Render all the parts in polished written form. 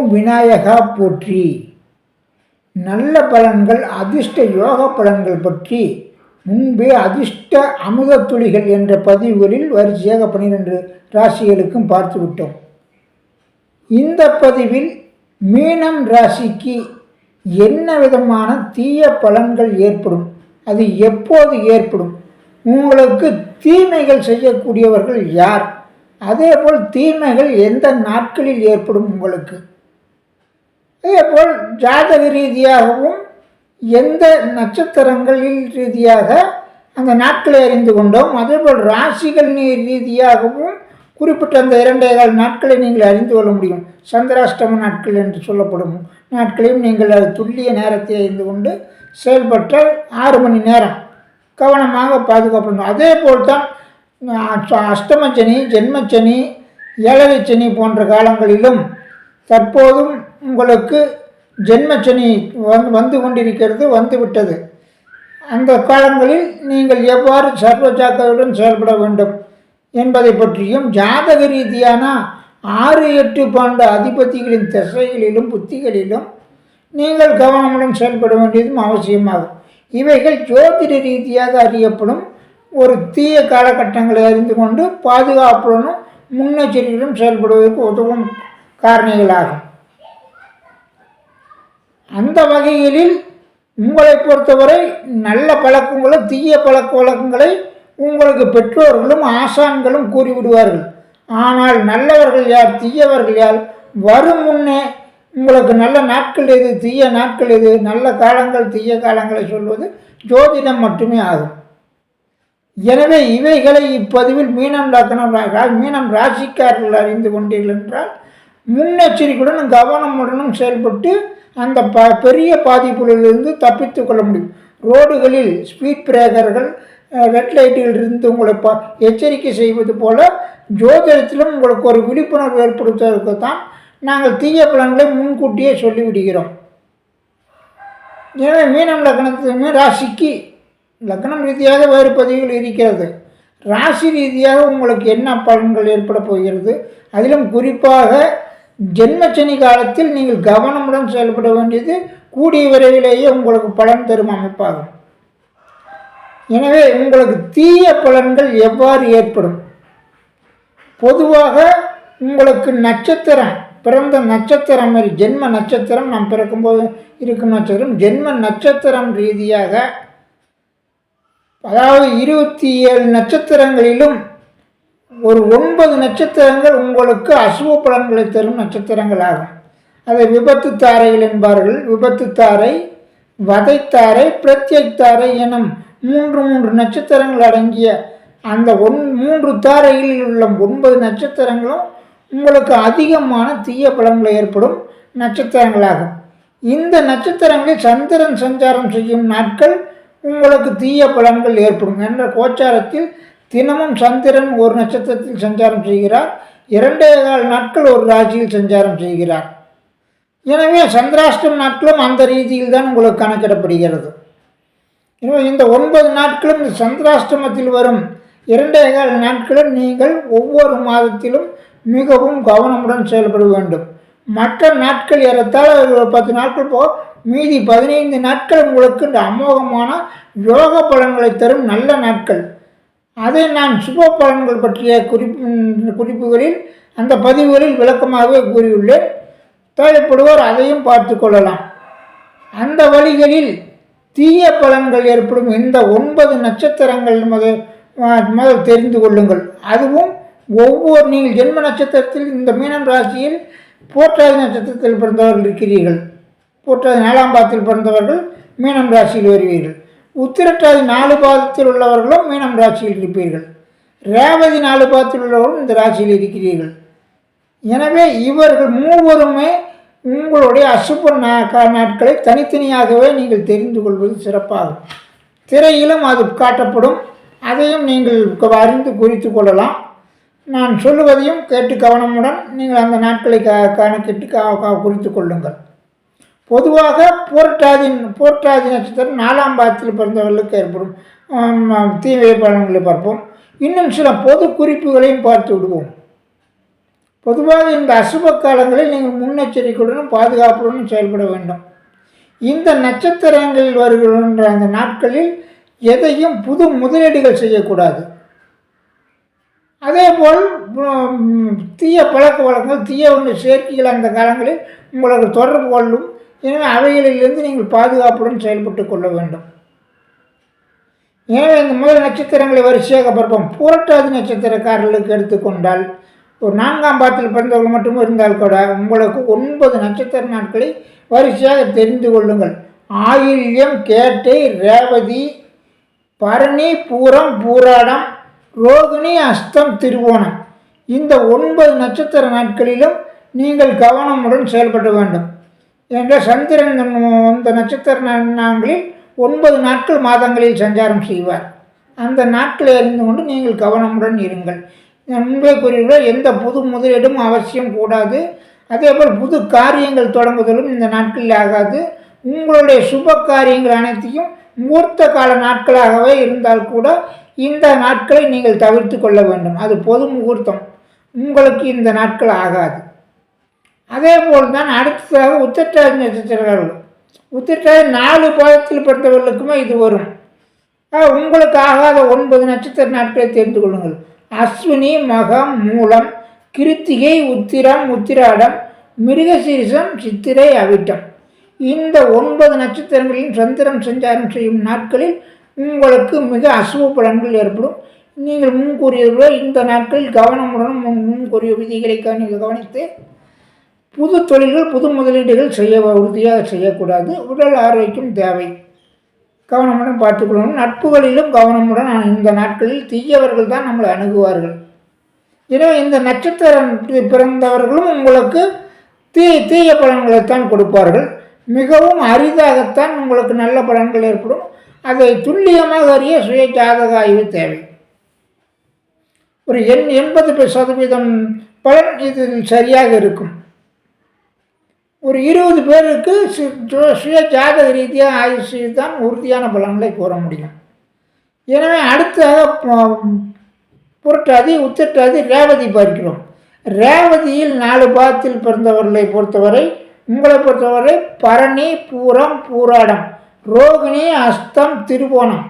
ஓம் விநாயகா போற்றி. நல்ல பலன்கள், அதிர்ஷ்ட யோக பலன்கள் பற்றி முன்பே அதிர்ஷ்ட அமுத துளிகள் என்ற பதிவுகளில் வரிசையாக 12 ராசிகளுக்கும் பார்த்து விட்டோம். இந்த பதிவில் மீனம் ராசிக்கு என்ன விதமான தீய பலன்கள் ஏற்படும், அது எப்போது ஏற்படும், உங்களுக்கு தீமைகள் செய்யக்கூடியவர்கள் யார், அதேபோல் தீமைகள் எந்த நாட்களில் ஏற்படும் உங்களுக்கு, அதேபோல் ஜாதக ரீதியாகவும் எந்த நட்சத்திரங்களில் ரீதியாக அந்த நாட்களை அறிந்து கொண்டோம். அதேபோல் ராசிகள் ரீதியாகவும் குறிப்பிட்ட அந்த 2.25 நாட்களை நீங்கள் அறிந்து கொள்ள முடியும். சந்திராஷ்டம நாட்கள் என்று சொல்லப்படும் நாட்களையும் நீங்கள் அது துல்லிய நேரத்தை அறிந்து கொண்டு செயல்பட்டால் 6 மணி நேரம் கவனமாக பாதுகாப்பணும். அதே போல்தான் அஷ்டமச்சனி, ஜென்மச்சனி, ஏழரை சனி போன்ற காலங்களிலும் தற்போதும் உங்களுக்கு ஜென்மச்சனி வந்து கொண்டிருக்கிறது, வந்துவிட்டது. அந்த காலங்களில் நீங்கள் எவ்வாறு சர்வ ஜாக்கிரதையுடன் செயல்பட வேண்டும் என்பதை பற்றியும், ஜாதக ரீதியான 6, 8, 12 அதிபதிகளின் திசைகளிலும் புத்திகளிலும் நீங்கள் கவனமுடன் செயல்பட வேண்டியதும் அவசியமாகும். இவைகள் ஜோதிட ரீதியாக அறியப்படும் ஒரு தீய காலகட்டங்களை அறிந்து கொண்டு பாதுகாப்புடனும் முன்னெச்சரிக்கையுடன் செயல்படுவதற்கு உதவும் காரணிகளாகும். அந்த வகைகளில் உங்களை பொறுத்தவரை நல்ல பழக்கங்களும் தீய பழக்க வழக்கங்களை உங்களுக்கு பெற்றோர்களும் ஆசான்களும் கூறிவிடுவார்கள். ஆனால் நல்லவர்கள் யார், தீயவர்கள் யார், வரும் முன்னே உங்களுக்கு நல்ல நாட்கள் எது, தீய நாட்கள் எது, நல்ல காலங்கள் தீய காலங்களை சொல்வது ஜோதிடம் மட்டுமே ஆகும். எனவே இவைகளை இப்பதிவில் மீனம் ராசிக்காரர்கள் அறிந்து கொண்டீர்கள் என்றால் முன்னெச்சரிக்கையுடன் கவனமுடனும் செயல்பட்டு அந்த பெரிய பாதிப்புகளிலிருந்து தப்பித்து கொள்ள முடியும். ரோடுகளில் ஸ்பீட் பிரேக்கர்கள், ரெட் லைட்டுகள் இருந்து உங்களை எச்சரிக்கை செய்வது போல ஜோதிடத்திலும் உங்களுக்கு ஒரு விழிப்புணர்வு ஏற்படுத்துவதற்கு தான் நாங்கள் தீய பலன்களை முன்கூட்டியே சொல்லிவிடுகிறோம். எனவே மீனம் லக்னத்துமே ராசிக்கு லக்னம் ரீதியாக வேறு பதிவுகள் இருக்கிறது. ராசி ரீதியாக உங்களுக்கு என்ன பலன்கள் ஏற்பட போகிறது, அதிலும் குறிப்பாக ஜென்மச்சனி காலத்தில் நீங்கள் கவனமுடன் செயல்பட வேண்டியது கூடிய விரைவிலேயே உங்களுக்கு பலன் தரும் அமைப்பாகும். எனவே உங்களுக்கு தீய பலன்கள் எவ்வாறு ஏற்படும், பொதுவாக உங்களுக்கு நட்சத்திரம், பிறந்த நட்சத்திரம், ஜென்ம நட்சத்திரம், நாம் பிறக்கும்போது இருக்கும் நட்சத்திரம், ஜென்ம நட்சத்திரம் ரீதியாக அதாவது 27 நட்சத்திரங்களிலும் ஒரு 9 நட்சத்திரங்கள் உங்களுக்கு அசுவ பலன்களை தரும் நட்சத்திரங்கள் ஆகும். அதை விபத்து தாரைகள் என்பார்கள். விபத்து தாரை, வதைத்தாரை, பிரத்யக்தாரை எனும் 3 நட்சத்திரங்கள் அடங்கிய அந்த 3 தாரைகளில் உள்ள 9 நட்சத்திரங்களும் உங்களுக்கு அதிகமான தீய பலன்களை ஏற்படும் நட்சத்திரங்களாகும். இந்த நட்சத்திரங்களில் சந்திரன் சஞ்சாரம் செய்யும் நாட்கள் உங்களுக்கு தீய பலன்கள் ஏற்படும் என்ற கோச்சாரத்தில் தினமும் சந்திரன் ஒரு நட்சத்திரத்தில் சஞ்சாரம் செய்கிறார், 2.25 நாட்கள் ஒரு ராசியில் சஞ்சாரம் செய்கிறார். எனவே சந்திராஷ்டம நாட்களும் அந்த ரீதியில் தான் உங்களுக்கு கணக்கிடப்படுகிறது. எனவே இந்த 9 நாட்களும் இந்த சந்திராஷ்டமத்தில் வரும் 2.25 நாட்களும் நீங்கள் ஒவ்வொரு மாதத்திலும் மிகவும் கவனமுடன் செயல்பட வேண்டும். மற்ற நாட்கள் ஏறத்தாழ 10 நாட்கள் போக மீதி 15 நாட்கள் உங்களுக்கு இந்த அமோகமான யோக பலன்களை தரும் நல்ல நாட்கள். அதை நான் சுப பலன்கள் பற்றிய குறிப்புகளில் அந்த பதிவுகளில் விளக்கமாகவே கூறியுள்ளேன். தேவைப்படுவோர் அதையும் பார்த்து கொள்ளலாம். அந்த வழிகளில் தீய பலன்கள் ஏற்படும் இந்த 9 நட்சத்திரங்கள் முதல் தெரிந்து கொள்ளுங்கள். அதுவும் ஒவ்வொரு நீங்கள் ஜென்ம நட்சத்திரத்தில் இந்த மீனம் ராசியில் போற்றாதி நட்சத்திரத்தில் பிறந்தவர்கள் இருக்கிறீர்கள். போற்றாதி 4ஆம் பாதத்தில் பிறந்தவர்கள் மீனம் ராசியில் வருவீர்கள். உத்திரட்டாதி 4 பாதத்தில் உள்ளவர்களும் மீனம் ராசியில் இருப்பீர்கள். ரேவதி 4 பாதத்தில் உள்ளவர்களும் இந்த ராசியில் இருக்கிறீர்கள். எனவே இவர்கள் மூவருமே உங்களுடைய அசுப நாட்களை தனித்தனியாகவே நீங்கள் தெரிந்து கொள்வது சிறப்பாகும். திரையிலும் அது காட்டப்படும், அதையும் நீங்கள் அறிந்து குறித்து கொள்ளலாம். நான் சொல்லுவதையும் கேட்டு கவனமுடன் நீங்கள் அந்த நாட்களை கணக்கிட்டு குறித்து கொள்ளுங்கள். பொதுவாக போர்ட்டாதி நட்சத்திரம் 4ஆம் பாதத்தில் பிறந்தவர்களுக்கு ஏற்படும் தீவிர பலன்களை பார்ப்போம். இன்னும் சில பொது குறிப்புகளையும் பார்த்து விடுவோம். பொதுவாக இந்த அசுப காலங்களில் நீங்கள் முன்னெச்சரிக்கையுடனும் பாதுகாப்புடனும் செயல்பட வேண்டும். இந்த நட்சத்திரங்களில் வருகின்ற அந்த நாட்களில் எதையும் புது முதலீடுகள் செய்யக்கூடாது. அதேபோல் தீய பழக்க வழக்கங்கள், தீய சேர்க்கைகள் அந்த காலங்களில் உங்களுக்கு தொடர்பு கொள்ளும். எனவே அவைகளிலிருந்து நீங்கள் பாதுகாப்புடன் செயல்பட்டு கொள்ள வேண்டும். எனவே இந்த முதல் நட்சத்திரங்களை வரிசையாக பார்ப்போம். புரட்டாதி நட்சத்திரக்காரர்களுக்கு எடுத்துக்கொண்டால் ஒரு 4ஆம் பாதத்தில் பிறந்தவர்கள் மட்டும் இருந்தால் கூட உங்களுக்கு 9 நட்சத்திர நாட்களை வரிசையாக தெரிந்து கொள்ளுங்கள். ஆயில்யம், கேட்டை, ரேவதி, பரணி, பூரம், பூராடம், ரோகிணி, அஸ்தம், திருவோணம் இந்த 9 நட்சத்திர நாட்களிலும் நீங்கள் கவனமுடன் செயல்பட வேண்டும். என்ற சந்திரன் இந்த நட்சத்திர நாட்களில் 9 நாட்கள் மாதங்களில் சஞ்சாரம் செய்வார். அந்த நாட்களை அறிந்து கொண்டு நீங்கள் கவனமுடன் இருங்கள். முன்பே கூறியுள்ள எந்த புது முதலீடும் அவசியம் கூடாது. அதேபோல் புது காரியங்கள் தொடங்குதலும் இந்த நாட்களில் ஆகாது. உங்களுடைய சுப காரியங்கள் அனைத்தையும் முகூர்த்த கால நாட்களாகவே இருந்தால் கூட இந்த நாட்களை நீங்கள் தவிர்த்து கொள்ள வேண்டும். அது பொது முகூர்த்தம், உங்களுக்கு இந்த நாட்கள் ஆகாது. அதே போல் தான் அடுத்ததாக உத்திரட்டாதி நட்சத்திரங்கள். உத்திரட்டாதி 4 பாதத்தில் பிறந்தவர்களுக்குமே இது வரும். உங்களுக்கு ஆகாத 9 நட்சத்திர நாட்களை தெரிந்து கொள்ளுங்கள். அஸ்வினி, மகம், மூலம், கிருத்திகை, உத்திரம், உத்திராடம், மிருகசீரிசம், சித்திரை, அவிட்டம் இந்த 9 நட்சத்திரங்களின் சந்திரன் சஞ்சாரம் செய்யும் நாட்களில் உங்களுக்கு மிக அசுப பலன்கள் ஏற்படும். நீங்கள் முன்கூறியதுபோல இந்த நாட்களில் கவனமுடன் முன்கூறிய விதிகளை நீங்கள் கவனித்து புது தொழில்கள், புது முதலீடுகள் உறுதியாக செய்யக்கூடாது. உடல் ஆரோக்கியம் தேவை, கவனமுடன் பார்த்துக்கொள்ளணும். நட்புகளிலும் கவனமுடன் இந்த நாட்களில் தீயவர்கள் தான் நம்மளை அணுகுவார்கள். எனவே இந்த நட்சத்திரம் பிறந்தவர்களும் உங்களுக்கு தீய பலன்களைத்தான் கொடுப்பார்கள். மிகவும் அரிதாகத்தான் உங்களுக்கு நல்ல பலன்கள் ஏற்படும். அதை துல்லியமாக அறிய சுய ஜாதக ஆய்வு தேவை. ஒரு 80% பலன் இதில் சரியாக இருக்கும். ஒரு 20 பேருக்கு சுய ஜாதக ரீதியாக ஆய்வு செய்து தான் உறுதியான பலன்களை கூற முடியும். எனவே அடுத்ததாக புரட்டாதி, உத்திரட்டாதி, ரேவதி பார்க்கிறோம். ரேவதியில் 4 பாதத்தில் பிறந்தவர்களை பொறுத்தவரை, உங்களை பொறுத்தவரை பரணி, பூரம், பூராடம், ரோகிணி, அஸ்தம், திருவோணம்,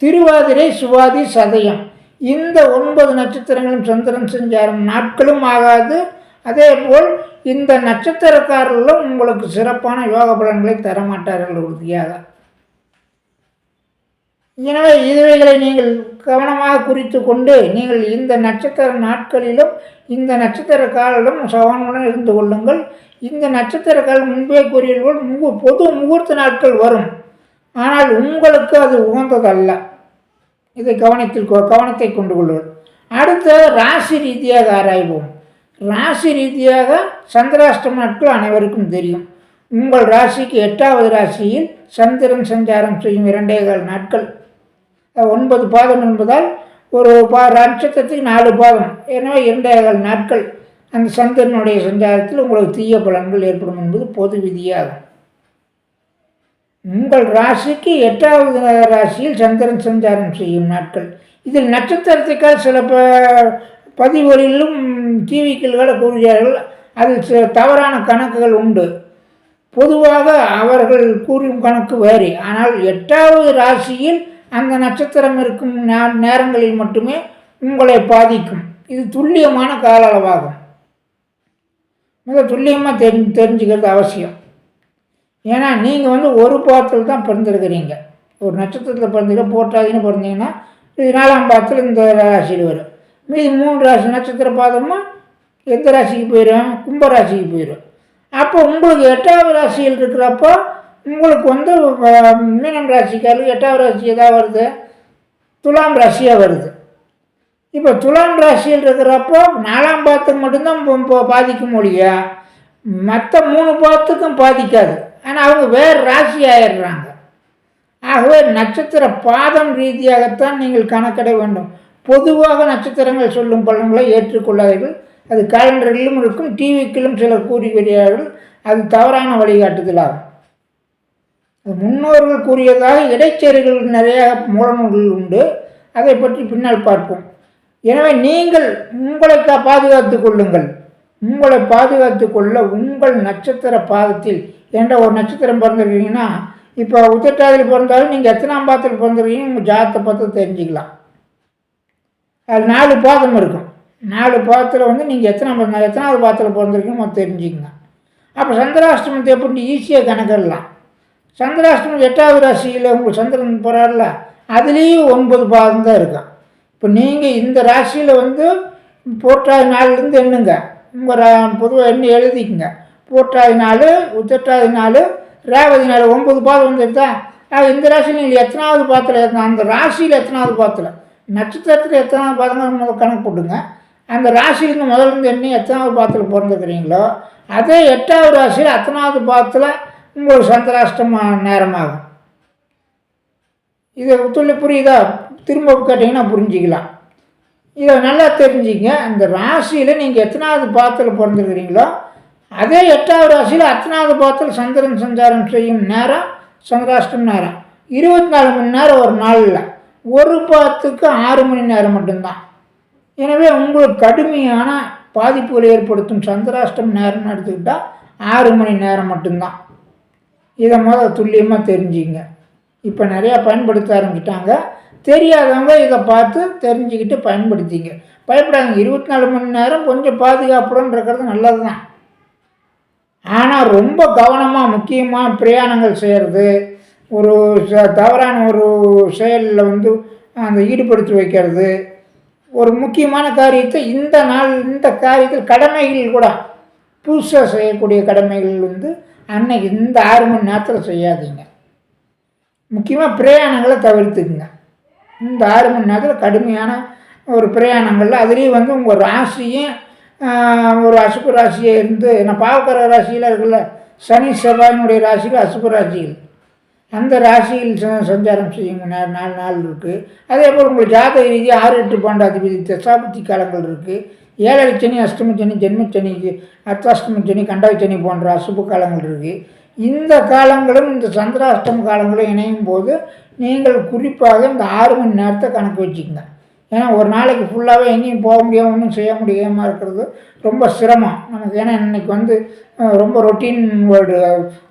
திருவாதிரை, சுவாதி, சதயம் இந்த 9 நட்சத்திரங்களும் சந்திரன் சஞ்சாரம் நாட்களும் ஆகாது. அதேபோல் இந்த நட்சத்திரக்காரர்களும் உங்களுக்கு சிறப்பான யோக பலன்களை தரமாட்டார்கள் உறுதியாக. எனவே இதுவைகளை நீங்கள் கவனமாக குறித்து கொண்டு நீங்கள் இந்த நட்சத்திர நாட்களிலும் இந்த நட்சத்திர காலிலும் கவனமுடன் இருந்து கொள்ளுங்கள். இந்த நட்சத்திர காலம் முன்பே கூறியபோல் பொது முகூர்த்த நாட்கள் வரும், ஆனால் உங்களுக்கு அது உகந்ததல்ல. இதை கவனத்தை கொண்டு கொள்வோம். அடுத்த ராசி ரீதியாக ஆராய்வோம். ராசி ரீதியாக சந்திராஷ்டம நாட்கள் அனைவருக்கும் தெரியும். உங்கள் ராசிக்கு 8வது ராசியில் சந்திரன் சஞ்சாரம் செய்யும் 2.25 நாட்கள். 9 பாதம் என்பதால் ஒரு நட்சத்திரத்துக்கு 4 பாதம், எனவே 2.25 நாட்கள் அந்த சந்திரனுடைய சஞ்சாரத்தில் உங்களுக்கு தீய பலன்கள் ஏற்படும் என்பது பொது விதியாகும். உங்கள் ராசிக்கு 8வது ராசியில் சந்திரன் சஞ்சாரம் செய்யும் நாட்கள். இதில் நட்சத்திரத்துக்கால் சில பதிவுகளிலும் டிவிக்களை கூறுகிறார்கள். அதில் சில தவறான கணக்குகள் உண்டு. பொதுவாக அவர்கள் கூறும் கணக்கு வேறு. ஆனால் 8வது ராசியில் அந்த நட்சத்திரம் இருக்கும் நேரங்களில் மட்டுமே உங்களை பாதிக்கும். இது துல்லியமான கால அளவாகும். மிக துல்லியமாக தெரிஞ்சுக்கிறது அவசியம். ஏன்னா நீங்கள் ஒரு பாதத்தில் தான் பிறந்திருக்கிறீங்க. ஒரு நட்சத்திரத்தில் பிறந்தீங்க, போட்டாதின்னு பிறந்தீங்கன்னா இது 4ஆம் பாதத்தில் இந்த ராசியில் வரும். மீதி 3 ராசி நட்சத்திர பாதமும் எந்த ராசிக்கு போயிடும்? கும்பராசிக்கு போயிடும். அப்போ உங்களுக்கு 8வது ராசியில் இருக்கிறப்போ உங்களுக்கு மீனம் ராசிக்காரருக்கு 8வது ராசி எதாவது வருது, துலாம் ராசியாக வருது. இப்போ துலாம் ராசியில் இருக்கிறப்போ 4ஆம் பாதத்துக்கு மட்டும்தான் பாதிக்கும் முடியா, மற்ற 3 பாதத்துக்கும் பாதிக்காது. ஆனால் அவங்க வேறு ராசி ஆயிடுறாங்க. ஆகவே நட்சத்திர பாதம் ரீதியாகத்தான் நீங்கள் கணக்கிட வேண்டும். பொதுவாக நட்சத்திரங்கள் சொல்லும் பலன்களை ஏற்றுக்கொள்ளாதீர்கள். அது கேலண்டரிலும் இருக்கும், டிவிக்கிலும் சிலர் கூறி வருகிறார்கள். அது தவறான வழிகாட்டுதலாகும். முன்னோர்கள் கூறியதாக இடைச்சேரிகள் நிறைய மூலநூல்கள் உண்டு. அதை பற்றி பின்னால் பார்ப்போம். எனவே நீங்கள் உங்களை பாதுகாத்து கொள்ளுங்கள். உங்களை பாதுகாத்து கொள்ள உங்கள் நட்சத்திர பாதத்தில் என்ற ஒரு நட்சத்திரம் பிறந்திருக்கீங்கன்னா, இப்போ உத்திரட்டாதியில் பிறந்தாலும் நீங்கள் எத்தனாம் பாதத்தில் பிறந்திருக்கீங்க உங்கள் ஜாதகத்தை பார்த்து தெரிஞ்சுக்கலாம். அது 4 பாதம் இருக்கும். 4 பாதத்தில் வந்து நீங்கள் எத்தனாவது பாதத்தில் பிறந்திருக்கீங்க தெரிஞ்சுக்கங்க. அப்போ சந்திராஷ்டமத்தை எப்படி ஈஸியாக கணக்கிடலாம். சந்திராஷ்டமம் 8வது ராசியில் உங்களுக்கு சந்திரன் போகிறார்ல, அதுலேயும் 9 பாதம் தான் இருக்கும். இப்போ நீங்கள் இந்த ராசியில் வந்து போற்றாதி நாள்லேருந்து எண்ணுங்க. உங்கள் பொதுவாக எண்ணி எழுதிக்குங்க. போற்றாதி நாள், உத்திரட்டாதி நாள், ரேவதி நாள் 9 பாதம் வந்துடுதா. இந்த ராசியில் நீங்கள் எத்தனாவது பாதத்தில் இருக்கணும், அந்த ராசியில் எத்தனாவது பாதத்தில், நட்சத்திரத்தில் எத்தனாவது பாதங்கள் கணக்கு போட்டுங்க. அந்த ராசியிலேருந்து முதல்லேருந்து எண்ணி எத்தனாவது பாதத்தில் பிறந்துக்கிறீங்களோ அதே 8வது ராசியில் அத்தனாவது பாதத்தில் உங்களுக்கு சந்திராஷ்டம நேரமாகும். இதை சொல்லி புரியுதா? திரும்ப கேட்டிங்கன்னா புரிஞ்சிக்கலாம். இதை நல்லா தெரிஞ்சுங்க. அந்த ராசியில் நீங்கள் எத்தனாவது பாதத்தில் பிறந்துக்கிறீங்களோ அதே 8வது ராசியில் அத்தனாவது பாதத்தில் சந்திரன் சஞ்சாரம் செய்யும் நேரம் சந்திராஷ்டம் நேரம் 24 மணி நேரம் ஒரு நாளில். ஒரு பாதத்துக்கு 6 மணி நேரம் மட்டும்தான். எனவே உங்களுக்கு கடுமையான பாதிப்புகளை ஏற்படுத்தும் சந்திராஷ்டம் நேரம்னு எடுத்துக்கிட்டால் 6 மணி நேரம் மட்டும்தான். இதை துல்லியமாக தெரிஞ்சுங்க. இப்போ நிறையா பயன்படுத்த ஆரம்பிச்சிட்டாங்க. தெரியாதவங்க இதை பார்த்து தெரிஞ்சுக்கிட்டு பயன்படுத்திங்க. பயப்படாதீங்க. 24 மணி நேரம் கொஞ்சம் பாதுகாப்புடன் இருக்கிறது நல்லது தான். ஆனால் ரொம்ப கவனமாக முக்கியமாக பிரயாணங்கள் செய்கிறது, ஒரு தவறான ஒரு செயலில் வந்து அந்த ஈடுபடுத்தி வைக்கிறது, ஒரு முக்கியமான காரியத்தை இந்த காரியத்தில் கடமைகள் கூட புதுசாக செய்யக்கூடிய கடமைகள் வந்து அன்னைக்கு இந்த 6 மணி நேரத்தில் செய்யாதீங்க. முக்கியமாக பிரயாணங்களை தவிர்த்துக்குங்க. இந்த 6 மணி நேரத்தில் கடுமையான ஒரு பிரயாணங்களில் அதுலேயும் வந்து உங்கள் ராசியும் ஒரு அசுப ராசியை இருந்து, நான் பாவக்கர ராசியில் இருக்குல்ல, சனி செவ்வாயினுடைய ராசிகள் அசுப ராசிகள், அந்த ராசியில் சஞ்சாரம் செய்யும் 4 நாள் இருக்குது. அதே போல் உங்களுக்கு ஜாதக ரீதியாக 6, 8, 12 அதிபதி தசாபுத்தி காலங்கள் இருக்குது. 7 சனி, அஷ்டம சனி, ஜென்மச்சனி, அர்த்தாஷ்டம சனி, கண்டாய சனி போன்ற அசுப காலங்கள் இருக்குது. இந்த காலங்களும் இந்த சந்திராஷ்டம காலங்களும் இணையும் போது நீங்கள் குறிப்பாக இந்த 6 மணி நேரத்தை கணக்கு வச்சுக்கோங்க. ஏன்னா ஒரு நாளைக்கு ஃபுல்லாகவே எங்கேயும் போக முடியாமல் ஒன்றும் செய்ய முடியாமல் இருக்கிறது ரொம்ப சிரமம் நமக்கு. ஏன்னா இன்றைக்கி வந்து ரொம்ப ரொட்டீன் வேர்ல்டு,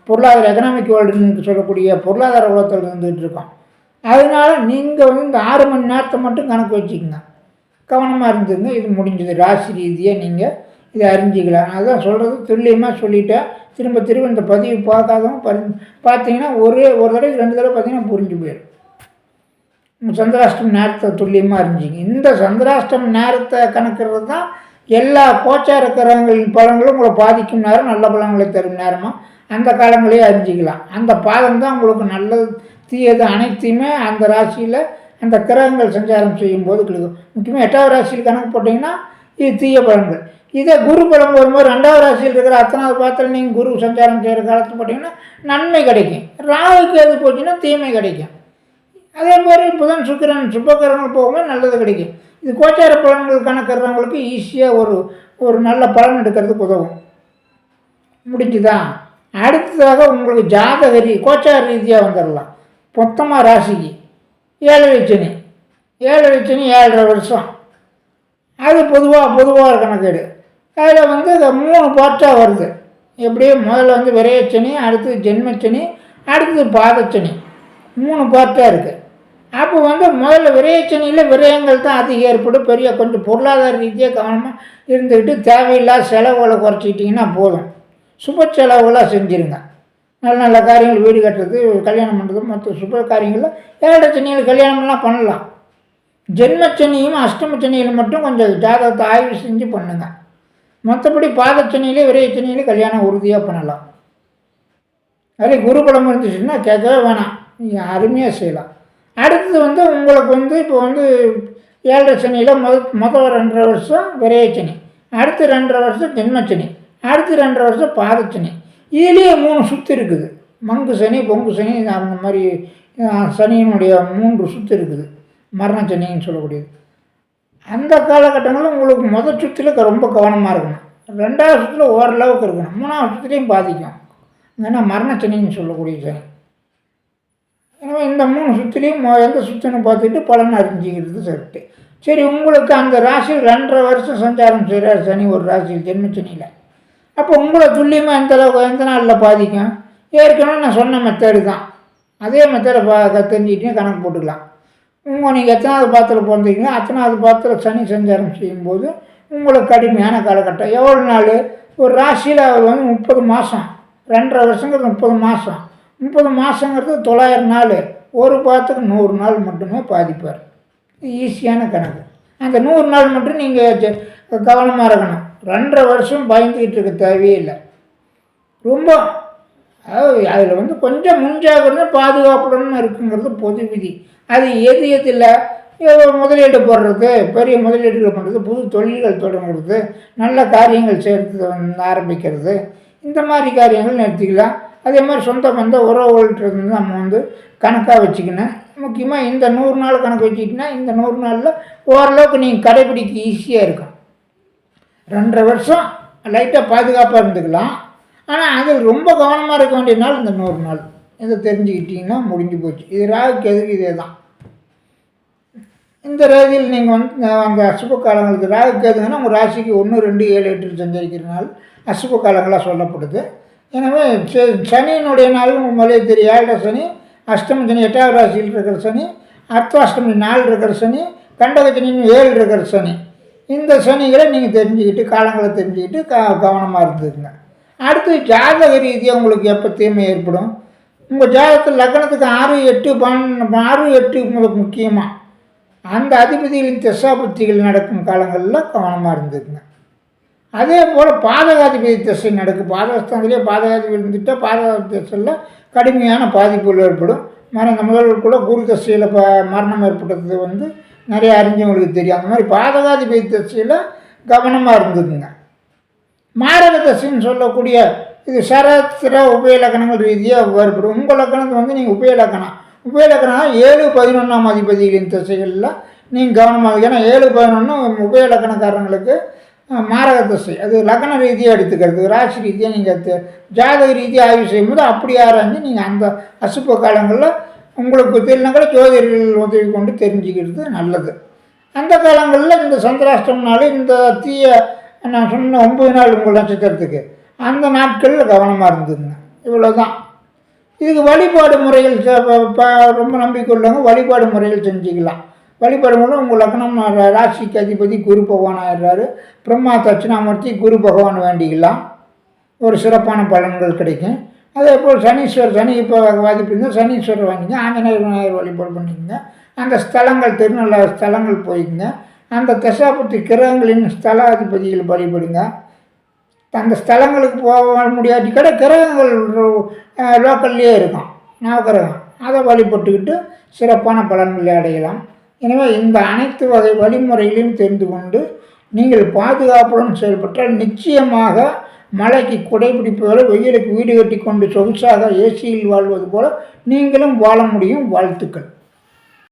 பொருளாதார எக்கனாமிக் வேர்ல்டுன்னு சொல்லக்கூடிய பொருளாதார உலகத்தில் இருந்துகிட்டு இருக்கோம். அதனால் நீங்கள் வந்து இந்த 6 மணி நேரத்தை மட்டும் கணக்கு வச்சுக்கோங்க. கவனமாக இருந்துங்க. இது முடிஞ்சது. ராசி ரீதியாக நீங்கள் இதை அறிஞ்சிக்கலாம். அதுதான் சொல்கிறது, துல்லியமாக சொல்லிவிட்டேன். திரும்ப இந்த பதிவு பார்க்காதவங்க பார்த்தீங்கன்னா ஒரு தடவை 2 தடவை பார்த்தீங்கன்னா புரிஞ்சு போயிடும். சந்திராஷ்டம் நேரத்தை துல்லியமாக அறிஞ்சிங்க. இந்த சந்திராஷ்டம் நேரத்தை கணக்கிறது தான் எல்லா கோச்சார கிரகங்களின் பலன்களும் உங்களை பாதிக்கும் நேரம், நல்ல பலன்களை தரும் நேரமாக அந்த காலங்களையே அறிஞ்சிக்கலாம். அந்த பாதம் தான் உங்களுக்கு நல்லது தீயது அனைத்தையுமே அந்த ராசியில் அந்த கிரகங்கள் சஞ்சாரம் செய்யும்போது கிடைக்கும். முக்கியமாக 8வது ராசியில் கணக்கு போட்டிங்கன்னா இது தீய பலன்கள். இதே குரு பலம் வரும்போது 2வது ராசியில் இருக்கிற அத்தனாவது பாதத்தில் நீங்கள் குரு சஞ்சாரம் செய்கிற காலத்தில் போட்டிங்கன்னா நன்மை கிடைக்கும். ராகுக்கு எது போச்சுன்னா தீமை கிடைக்கும். அதே மாதிரி புதன் சுக்கிரன் சுபக்கிரகங்கள் போகும்போது நல்லது கிடைக்கும். இது கோச்சார பலன்கள் கணக்கிறவங்களுக்கு ஈஸியாக ஒரு நல்ல பலன் எடுக்கிறதுக்கு உதவும். முடிஞ்சுதான். அடுத்ததாக உங்களுக்கு ஜாதக கோச்சார ரீதியாக வந்துடலாம். மொத்தமாக ராசிக்கு 7 சனி 7.5 வருஷம். அது பொதுவாக கணக்கெடு. அதில் வந்து 3 பார்ட்டாக வருது. எப்படியும் முதல்ல வந்து விரயச்சனி, அடுத்தது ஜென்மச்சனி, அடுத்தது பாதச்சனி, 3 பார்ட்டாக இருக்குது. அப்போ வந்து முதல்ல விரயச்சனியில் விரயங்கள் தான் அதிகம் ஏற்படும். கொஞ்சம் பொருளாதார ரீதியாக கவனமாக இருந்துக்கிட்டு தேவையில்லாத செலவுகளை குறைச்சிக்கிட்டிங்கன்னா போதும். சுப செலவுகளாக செஞ்சுருங்க. நல்ல காரியங்கள், வீடு கட்டுறது, கல்யாணம் பண்ணுறது, மற்ற சுப காரியங்களில் 7 சனியில் கல்யாணம்லாம் பண்ணலாம். ஜென்மச்சனியும் அஷ்டமச்சனியில் மட்டும் கொஞ்சம் ஜாதகத்தை ஆய்வு செஞ்சு பண்ணுங்க. மற்றபடி பாதச்சனியிலே விரயச்சனியிலே கல்யாணம் உறுதியாக பண்ணலாம். அதே குருபலம் இருந்துச்சுன்னா கேட்கவே வேணாம், நீங்கள் அருமையாக செய்யலாம். அடுத்தது வந்து உங்களுக்கு வந்து இப்போ வந்து 7 சனியில் முதல் 2.5 வருஷம் விரயச்சனி, அடுத்து 2.5 வருஷம் ஜென்மச்சனி, அடுத்து 2.5 வருஷம் பாதச்சனி. இதுலேயே 3 சுற்று இருக்குது. மங்கு சனி, பொங்கு சனி, அந்த மாதிரி சனியினுடைய 3 சுற்று இருக்குது. மரண சனின்னு சொல்லக்கூடியது. அந்த காலகட்டங்களில் உங்களுக்கு முதல் சுற்றில் ரொம்ப கவனமாக இருக்கணும். 2வது சுற்றில் ஓரளவுக்கு இருக்கணும். 3வது சுற்றுலையும் பாதிக்கும். ஏன்னா மரண சனின்னு சொல்லக்கூடிய சனி. எனவே இந்த 3 சுற்றுலையும் எந்த சுற்றுன்னு பார்த்துட்டு பலன் அறிஞ்சிக்கிறது சரி. சரி, உங்களுக்கு அந்த ராசியில் 2.5 வருஷம் சஞ்சாரம் செய்கிறார் சனி ஒரு ராசியில் ஜென்மச்சனியில். அப்போ உங்களை துல்லியமாக எந்த நாளில் பாதிக்கும்? ஏற்கனவே நான் சொன்ன மெத்தேடு தான், அதே மெத்தடை தெரிஞ்சுக்கிட்டே கணக்கு போட்டுக்கலாம். நீங்கள் எத்தனாவது பாத்திரம் பிறந்தீங்களோ அத்தனாவது பாத்திரம் சனி சஞ்சாரம் செய்யும்போது உங்களுக்கு கடுமையான காலகட்டம். எவ்வளோ நாள்? ஒரு ராசியில் அவர் 30 மாதம், 2.5 வருஷங்கிறது 30 மாதம், 30 மாதங்கிறது 900 நாள், ஒரு பாத்துக்கு 100 நாள் மட்டுமே பாதிப்பார். ஈஸியான கணக்கு. அந்த 100 நாள் மட்டும் நீங்கள் கவனமாக இருக்கணும். 2.5 வருஷம் பயந்துக்கிட்டு இருக்க தேவையே இல்லை. ரொம்ப அதில் கொஞ்சம் முன்ஜாகிரதை பாதுகாப்புடன் இருக்குங்கிறது பொது விதி. அது எதில் முதலீடு போடுறது, பெரிய முதலீடுகள் பண்ணுறது, புது தொழில்கள் தொடங்குறது, நல்ல காரியங்கள் சேர்த்து ஆரம்பிக்கிறது, இந்த மாதிரி காரியங்கள் நிறுத்திக்கலாம். அதே மாதிரி சொந்த பந்த உறவுகள்கிட்ட நம்ம கணக்காக வச்சுக்கணும். முக்கியமாக இந்த 100 நாள் கணக்கு வச்சுக்கிட்டிங்கன்னா இந்த 100 நாளில் ஓரளவுக்கு நீங்கள் கடைப்பிடிக்க ஈஸியாக இருக்கும். 2.5 வருஷம் லைட்டாக பாதுகாப்பாக இருந்துக்கலாம். ஆனால் அதில் ரொம்ப கவனமாக இருக்க வேண்டிய நாள் இந்த 100 நாள். இதை தெரிஞ்சுக்கிட்டிங்கன்னா முடிஞ்சு போச்சு. இது ராகுக்கு எதுக்கு இதே தான். இந்த ரேதியில் நீங்கள் அந்த அசுப காலங்களுக்கு ராகுக்கு எதுங்கன்னா உங்கள் ராசிக்கு 1, 2, 7, 8 சஞ்சரிக்கிறனால அசுப காலங்களாக சொல்லப்படுது. எனவே சனியினுடைய நாள் முதலே தெரியும். 7 சனி, அஷ்டம சனி 8வது ராசியில் இருக்கிற சனி, அர்த்தாஷ்டமி 4 இருக்கிற சனி, கண்டக சனி 7 இருக்கிற சனி. இந்த சனிகளை நீங்கள் தெரிஞ்சுக்கிட்டு காலங்களை தெரிஞ்சுக்கிட்டு கவனமாக இருந்துக்குங்க. அடுத்து ஜாதக ரீதியாக உங்களுக்கு எப்போ தீமை ஏற்படும்? உங்கள் ஜாதகத்தில் லக்னத்துக்கு 6, 8 உங்களுக்கு முக்கியமாக அந்த அதிபதிகளின் திசாபுத்திகள் நடக்கும் காலங்களில் கவனமாக இருந்துக்குங்க. அதே போல் பாதகாதிபதி திசை நடக்கும். பாதகஸ்தானத்திலே பாதகாதிபதி இருந்துட்டால் பாதகாதிபதி திசையில் கடுமையான பாதிப்புகள் ஏற்படும். இந்த முதல்வர் கூட குரு திசையில் மரணம் ஏற்பட்டது நிறைய அறிஞ்சவங்களுக்கு தெரியும். அந்த மாதிரி பாதகாதிபதி திசையில் கவனமாக இருந்துக்குங்க. மாரக திசைன்னு சொல்லக்கூடிய இது சரத்திர உபயலக்கணங்கள் ரீதியாக ஏற்படும். உங்கள் லக்கணத்தை நீங்கள் உபயலக்கணம் 7, 11ஆம் அதிபதிகளின் திசைகளில் நீங்கள் கவனமாக. ஏன்னா 7, 11 உபயலக்கணக்காரங்களுக்கு மாரக திசை. அது லக்ன ரீதியாக எடுத்துக்கிறது. ராசி ரீதியாக நீங்கள் ஜாதக ரீதியாக ஆய்வு செய்யும்போது அப்படி ஆராய்ஞ்சு நீங்கள் அந்த அசுப்ப காலங்களில் உங்களுக்கு தெரியலனா கூட ஜோதிடர்கள் உதவி கொண்டு தெரிஞ்சுக்கிறது நல்லது. அந்த காலங்களில் இந்த சந்திராஷ்டமனால இந்த தீய நான் சொன்ன 9 நாள் உங்கள் நட்சத்திரத்துக்கு அந்த நாட்களில் கவனமாக இருந்துங்க. இவ்வளோ தான். இதுக்கு வழிபாடு முறைகள் ரொம்ப நம்பிக்கை உள்ளவங்க வழிபாடு முறைகள் செஞ்சுக்கலாம். வழிபாடு மூலம் உங்கள் லக்னம் ராசிக்கு அதிபதி குரு பகவான் ஆயிடுறாரு. பிரம்மா தட்சிணாமூர்த்தி குரு பகவான் வேண்டிக்கலாம், ஒரு சிறப்பான பலன்கள் கிடைக்கும். அதே போல் சனீஸ்வரர், சனி இப்போ பாதிப்பு இருந்தால் சனீஸ்வரர் வாங்கிங்க, ஆஞ்சநேயர் விநாயகர் வழிபாடு பண்ணிக்கோங்க. அந்த ஸ்தலங்கள் திருநெல்ல ஸ்தலங்கள் போய்க்குங்க. அந்த தசாபுத்தி கிரகங்களின் ஸ்தலாதிபதிகள் வழிபடுங்க. அந்த ஸ்தலங்களுக்கு போக முடியாட்டி கூட கிரகங்கள் லோக்கல்லையே இருக்கும், நவகிரகம், அதை வழிபட்டுக்கிட்டு சிறப்பான பலன்களை அடையலாம். எனவே இந்த அனைத்து வகை வழிமுறைகளையும் தெரிந்து கொண்டு நீங்கள் பாதுகாப்புடன் செயல்பட்டால் நிச்சயமாக மழைக்கு குடைபிடிப்பது போல, வெயிலுக்கு வீடு கட்டி கொண்டு சொகுசாக ஏசியில் வாழ்வது போல நீங்களும் வாழ முடியும். வாழ்த்துக்கள்.